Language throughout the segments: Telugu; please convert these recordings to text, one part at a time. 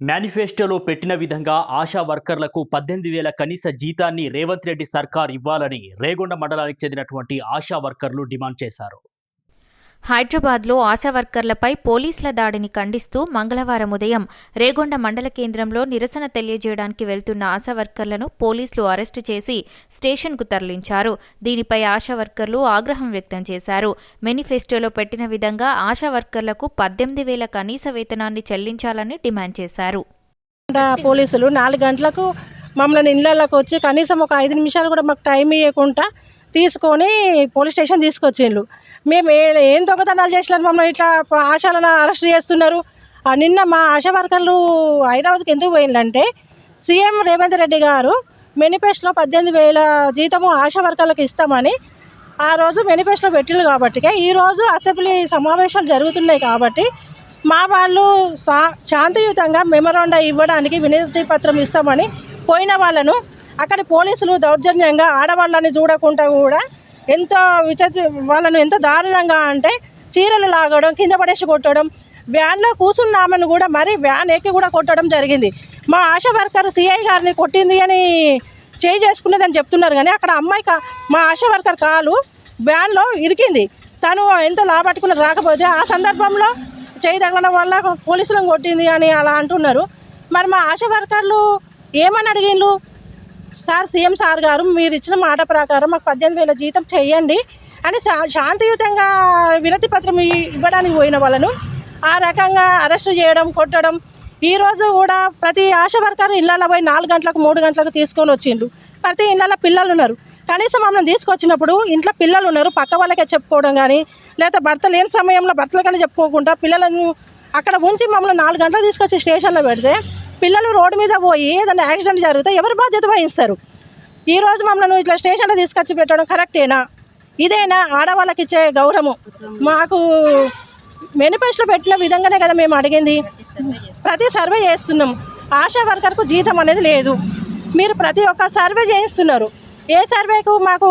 మేనిఫెస్టోలో పెట్టిన విధంగా ఆశా వర్కర్లకు 18,000 కనీస జీతాన్ని రేవంత్ రెడ్డి సర్కార్ ఇవ్వాలని రేగొండ మండలానికి చెందినటువంటి ఆశా వర్కర్లు డిమాండ్ చేశారు. హైదరాబాద్లో ఆశా వర్కర్లపై పోలీసుల దాడిని ఖండిస్తూ మంగళవారం ఉదయం రేగొండ మండల కేంద్రంలో నిరసన తెలియజేయడానికి వెళ్తున్న ఆశా వర్కర్లను పోలీసులు అరెస్టు చేసి స్టేషన్కు తరలించారు. దీనిపై ఆశా వర్కర్లు ఆగ్రహం వ్యక్తం చేశారు. మేనిఫెస్టోలో పెట్టిన విధంగా ఆశా వర్కర్లకు 18,000 కనీస వేతనాన్ని చెల్లించాలని డిమాండ్ చేశారు. పోలీసులు 4 గంటలకు మమ్మల్ని ఇళ్లలోకి వచ్చి కనీసం ఒక 5 నిమిషాలు కూడా మాకు టైం ఇవ్వకుండా తీసుకొని పోలీస్ స్టేషన్ తీసుకొచ్చిండ్రు. మేము ఏం దొంగతనాలు చేసినారు, మమ్మల్ని ఇట్లా ఆశాలను అరెస్ట్ చేస్తున్నారు. నిన్న మా ఆశా వర్కర్లు హైదరాబాద్కి ఎందుకు పోయిందంటే సీఎం రేవంత్ రెడ్డి గారు మేనిఫెస్టోలో 18,000 జీతము ఆశా వర్కర్లకు ఇస్తామని ఆ రోజు మేనిఫెస్టోలో పెట్టిండ్రు. కాబట్టి ఈరోజు అసెంబ్లీ సమావేశాలు జరుగుతున్నాయి కాబట్టి మా వాళ్ళు శాంతియుతంగా మెమరాండా ఇవ్వడానికి వినతి పత్రం ఇస్తామని పోయిన వాళ్ళను అక్కడ పోలీసులు దౌర్జన్యంగా ఆడవాళ్ళని చూడకుండా కూడా ఎంతో వాళ్ళను ఎంత దారుణంగా అంటే చీరలు లాగడం, కింద పడేసి కొట్టడం, వ్యాన్లో కూర్చున్నామని కూడా మరీ వ్యాన్ ఎక్కి కూడా కొట్టడం జరిగింది. మా ఆశా వర్కర్ సిఐ గారిని కొట్టింది అని చేసుకునేదని చెప్తున్నారు. కానీ అక్కడ అమ్మాయి మా ఆశా వర్కర్ కాలు వ్యాన్లో ఇరికింది. తను ఎంతో లాభట్టుకుని రాకపోతే ఆ సందర్భంలో తగలడం వల్ల పోలీసులను కొట్టింది అని అలా అంటున్నారు. మరి మా ఆశా వర్కర్లు ఏమని అడిగిండ్రు, సార్ సీఎం సార్ గారు మీరు ఇచ్చిన మాట ప్రకారం మాకు 18,000 జీతం చేయండి అని శాంతియుతంగా వినతి పత్రం ఇవ్వడానికి పోయిన వాళ్ళను ఆ రకంగా అరెస్టు చేయడం, కొట్టడం. ఈరోజు కూడా ప్రతి ఆశా వర్కర్ ఇళ్ళలో పోయి 4 గంటలకు 3 గంటలకు తీసుకొని వచ్చిండ్రు. ప్రతి ఇళ్ళలో పిల్లలు ఉన్నారు. కనీసం మమ్మల్ని తీసుకొచ్చినప్పుడు ఇంట్లో పిల్లలు ఉన్నారు, పక్క వాళ్ళకే చెప్పుకోవడం కానీ లేదా భర్త లేని సమయంలో భర్తలకని చెప్పుకోకుండా పిల్లలను అక్కడ ఉంచి మమ్మల్ని 4 గంటలకు తీసుకొచ్చి స్టేషన్లో పెడితే పిల్లలు రోడ్డు మీద పోయి ఏదైనా యాక్సిడెంట్ జరిగితే ఎవరు బాధ్యత వహిస్తారు? ఈరోజు మమ్మల్ని ఇట్లా స్టేషన్లో తీసుకొచ్చి పెట్టడం కరెక్టేనా? ఇదేనా ఆడవాళ్ళకి ఇచ్చే గౌరవం? మాకు మేనిఫెస్టోలో పెట్టిన విధంగానే కదా మేము అడిగింది. ప్రతి సర్వే చేస్తున్నాం, ఆశా వర్కర్కు జీతం అనేది లేదు. మీరు ప్రతి ఒక్క సర్వే చేయిస్తున్నారు. ఏ సర్వేకు మాకు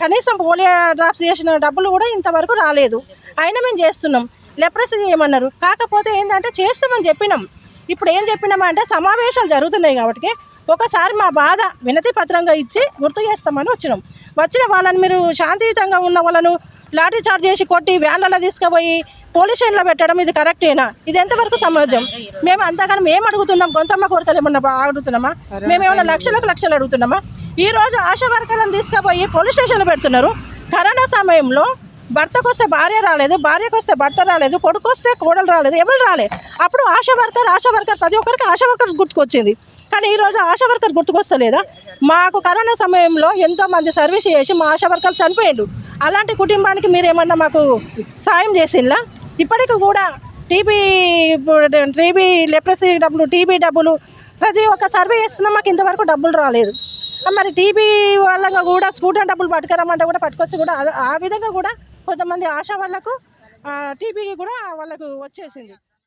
కనీసం పోలియో డ్రాప్స్ చేసిన డబ్బులు కూడా ఇంతవరకు రాలేదు. అయినా మేము చేస్తున్నాం. లెప్రసీ చేయమన్నారు, కాకపోతే ఏంటంటే చేస్తామని చెప్పినాం. ఇప్పుడు ఏం చెప్పినామంటే సమావేశాలు జరుగుతున్నాయి కాబట్టి ఒకసారి మా బాధ వినతి పత్రంగా ఇచ్చి గుర్తు చేస్తామని వచ్చిన వాళ్ళని మీరు శాంతియుతంగా ఉన్న వాళ్ళను లాఠీ చార్జ్ చేసి కొట్టి వ్యాన్లలో తీసుకుపోయి పోలీస్ స్టేషన్లో పెట్టడం ఇది కరెక్టేనా? ఇది ఎంతవరకు సమాజం? మేము అంతగానో మేము అడుగుతున్నాం, గొంతమ్మ కోరికలు ఏమన్నా అడుగుతున్నామా? మేమేమన్నా లక్షలు అడుగుతున్నామా? ఈరోజు ఆశా వర్కర్లను తీసుకుపోయి పోలీస్ స్టేషన్లో పెడుతున్నారు. కరోనా సమయంలో భర్తకు వస్తే భార్య రాలేదు, భార్యకు వస్తే భర్త రాలేదు, కొడుకు వస్తే కోడలు రాలేదు, ఎవరు రాలేదు. అప్పుడు ఆశా వర్కర్ ప్రతి ఒక్కరికి ఆశా వర్కర్ గుర్తుకొచ్చింది. కానీ ఈరోజు ఆశా వర్కర్ గుర్తుకొస్తలేదా? మాకు కరోనా సమయంలో ఎంతోమంది సర్వీస్ చేసి మా ఆశా వర్కర్లు చనిపోయిండు. అలాంటి కుటుంబానికి మీరు ఏమన్నా మాకు సాయం చేసిందా? ఇప్పటికి కూడా టీబీ లెప్రసీ డబ్బులు, టీబీ డబ్బులు ప్రతి ఒక్క సర్వే చేస్తున్నాం, మాకు ఇంతవరకు డబ్బులు రాలేదు. మరి టీబీ వాళ్ళగా కూడా స్కూటర్ డబ్బులు పట్టుకురమ్మంటే కూడా పట్టుకొచ్చి కూడా ఆ విధంగా కూడా కొంతమంది ఆశా వాళ్ళకు టీబీకి కూడా వాళ్ళకు వచ్చేసింది.